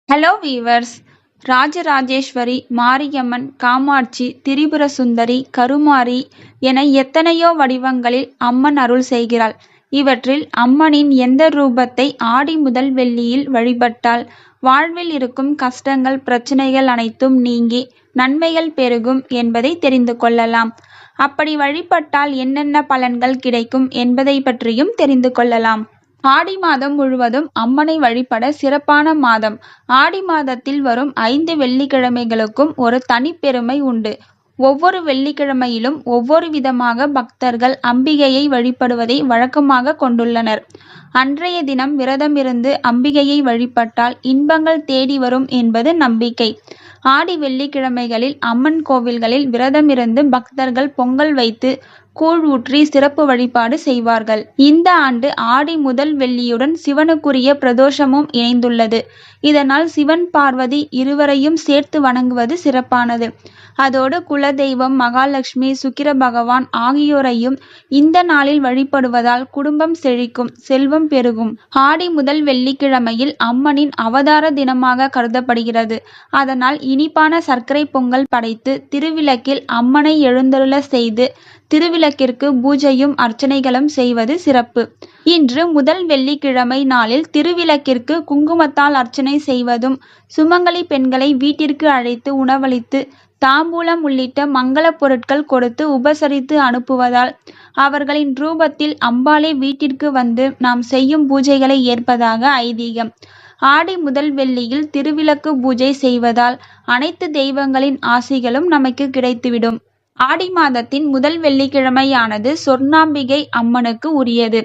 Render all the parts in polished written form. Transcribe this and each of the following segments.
Hello viewers. Rajarajeshwari, Mariamman, Kamakshi, Tripura Sundari, Karumari என எத்தனையோ வடிவங்களில் அம்மன் அருள் செய்கிறாள். இவற்றில் அம்மனின் எந்த ரூபத்தை ஆடி முதல் வெள்ளியில் வழிபட்டால் வாழ்வில் இருக்கும் கஷ்டங்கள் பிரச்சனைகள் அனைத்தும் நீங்கி நன்மைகள் பெருகும் என்பதை தெரிந்து கொள்ளலாம். அப்படி வழிபட்டால் என்னென்ன பலன்கள் கிடைக்கும் என்பதை பற்றியும் தெரிந்து கொள்ளலாம். ஆடி மாதம் முழுவதும் அம்மனை வழிபட சிறப்பான மாதம். ஆடி மாதத்தில் வரும் 5 வெள்ளிக்கிழமைகளுக்கும் ஒரு தனிப்பெருமை உண்டு. ஒவ்வொரு வெள்ளிக்கிழமையிலும் ஒவ்வொரு விதமாக பக்தர்கள் அம்பிகையை வழிபடுவதை வழக்கமாக கொண்டுள்ளனர். அன்றைய தினம் விரதமிருந்து அம்பிகையை வழிபட்டால் இன்பங்கள் தேடி வரும் என்பது நம்பிக்கை. ஆடி வெள்ளிக்கிழமைகளில் அம்மன் கோவில்களில் விரதமிருந்து பக்தர்கள் பொங்கல் வைத்து கூழ் ஊற்றி சிறப்பு வழிபாடு செய்வார்கள். இந்த ஆண்டு ஆடி முதல் வெள்ளியுடன் சிவனுக்குரிய பிரதோஷமும் இணைந்துள்ளது. இதனால் சிவன் பார்வதி இருவரையும் சேர்த்து வணங்குவது சிறப்பானது. அதோடு குலதெய்வம் மகாலட்சுமி, சுக்கிர பகவான் ஆகியோரையும் இந்த நாளில் வழிபடுவதால் குடும்பம் செழிக்கும், செல்வம் பெருகும். ஆடி முதல் வெள்ளிக்கிழமையில் அம்மனின் அவதார தினமாக கருதப்படுகிறது. அதனால் இனிப்பான சர்க்கரை பொங்கல் படைத்து திருவிளக்கில் அம்மனை எழுந்தருள செய்து திருவிளக்கிற்கு பூஜையும் அர்ச்சனைகளும் செய்வது சிறப்பு. இன்று முதல் வெள்ளிக்கிழமை நாளில் திருவிளக்கிற்கு குங்குமத்தால் அர்ச்சனை செய்வதும், சுமங்கலி பெண்களை வீட்டிற்கு அழைத்து உணவளித்து தாம்பூலம் உள்ளிட்ட மங்கள பொருட்கள் கொடுத்து உபசரித்து அனுப்புவதால் அவர்களின் ரூபத்தில் அம்பாளே வீட்டிற்கு வந்து நாம் செய்யும் பூஜைகளை ஏற்பதாக ஐதீகம். ஆடி முதல் வெள்ளியில் திருவிளக்கு பூஜை செய்வதால் அனைத்து தெய்வங்களின் ஆசிகளும் நமக்கு கிடைத்துவிடும். ஆடி மாதத்தின் முதல் வெள்ளிக்கிழமையானது சொர்ணாம்பிகை அம்மனுக்கு உரியது.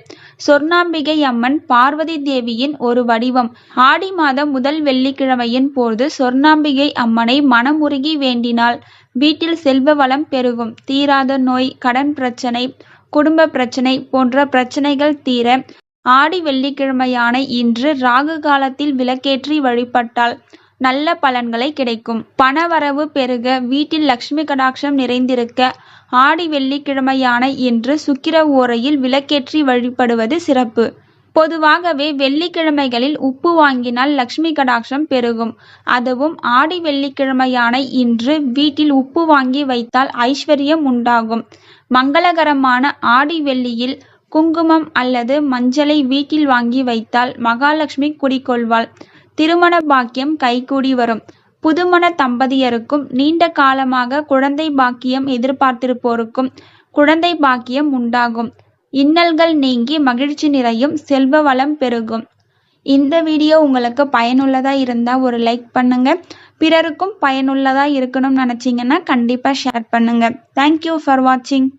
சொர்ணாம்பிகை அம்மன் பார்வதி தேவியின் ஒரு வடிவம். ஆடி மாதம் முதல் வெள்ளிக்கிழமையின் போது சொர்ணாம்பிகை அம்மனை மனமுருகி வேண்டினால் வீட்டில் செல்வ வளம் பெருகும், தீராத நோய், கடன் பிரச்சனை, குடும்ப பிரச்சனை போன்ற பிரச்சனைகள் தீர ஆடி வெள்ளிக்கிழமையான இன்று ராகு காலத்தில் விளக்கேற்றி வழிபட்டால் நல்ல பலன்களை கிடைக்கும். பணவரவு பெருக, வீட்டில் லட்சுமி கடாட்சம் நிறைந்திருக்க ஆடி வெள்ளிக்கிழமையான இன்று சுக்கிர ஓரையில் விளக்கேற்றி வழிபடுவது சிறப்பு. பொதுவாகவே வெள்ளிக்கிழமைகளில் உப்பு வாங்கினால் லட்சுமி கடாட்சம் பெருகும். அதுவும் ஆடி வெள்ளிக்கிழமையான இன்று வீட்டில் உப்பு வாங்கி வைத்தால் ஐஸ்வர்யம் உண்டாகும். மங்களகரமான ஆடி வெள்ளியில் குங்குமம் அல்லது மஞ்சளை வீட்டில் வாங்கி வைத்தால் மகாலட்சுமி குடிகொள்வாள். திருமண பாக்கியம் கைகூடி வரும். புதுமண தம்பதியருக்கும் நீண்ட காலமாக குழந்தை பாக்கியம் எதிர்பார்த்திருப்போருக்கும் குழந்தை பாக்கியம் உண்டாகும். இன்னல்கள் நீங்கி மகிழ்ச்சி நிறையும், செல்வ வளம் பெருகும். இந்த வீடியோ உங்களுக்கு பயனுள்ளதா இருந்தா ஒரு லைக் பண்ணுங்க. பிறருக்கும் பயனுள்ளதா இருக்கணும்னு நினைச்சீங்கன்னா கண்டிப்பா ஷேர் பண்ணுங்க. தேங்க்யூ ஃபார் வாட்சிங்.